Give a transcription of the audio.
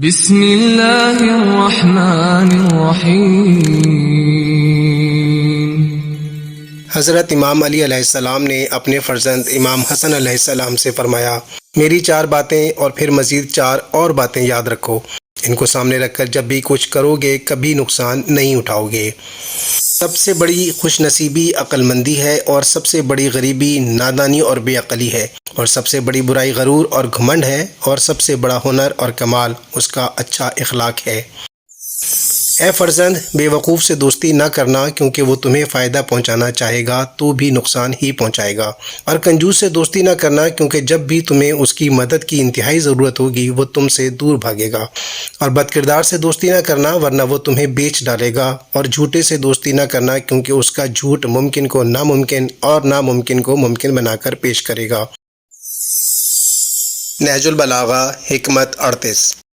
बिस्मिल्लाहिर्रहमानिर्रहीम। हज़रत इमाम अली अलैहिस्सलाम ने अपने फ़र्जंद इमाम हसन अलैहिस्सलाम से फरमाया, मेरी 4 बातें और फिर मज़ीद 4 और बातें याद रखो। इनको सामने रखकर जब भी कुछ करोगे कभी नुकसान नहीं उठाओगे। सबसे बड़ी खुशनसीबी अक्लमंदी है और सबसे बड़ी गरीबी नादानी और बेअक्ली है, और सबसे बड़ी बुराई गरूर और घमंड है, और सबसे बड़ा हुनर और कमाल उसका अच्छा इखलाक है। ए फर्जंद, बेवकूफ़ से दोस्ती ना करना, क्योंकि वो तुम्हें फ़ायदा पहुंचाना चाहेगा तो भी नुकसान ही पहुंचाएगा। और कंजूस से दोस्ती ना करना, क्योंकि जब भी तुम्हें उसकी मदद की इंतहाई ज़रूरत होगी वो तुमसे दूर भागेगा। और बदकिरदार से दोस्ती ना करना, वरना वो तुम्हें बेच डालेगा। और झूठे से दोस्ती ना करना, क्योंकि उसका झूठ मुमकिन को नामुमकिन और नामुमकिन को मुमकिन बनाकर पेश करेगा। नहजुल बलागा हिकमत 38।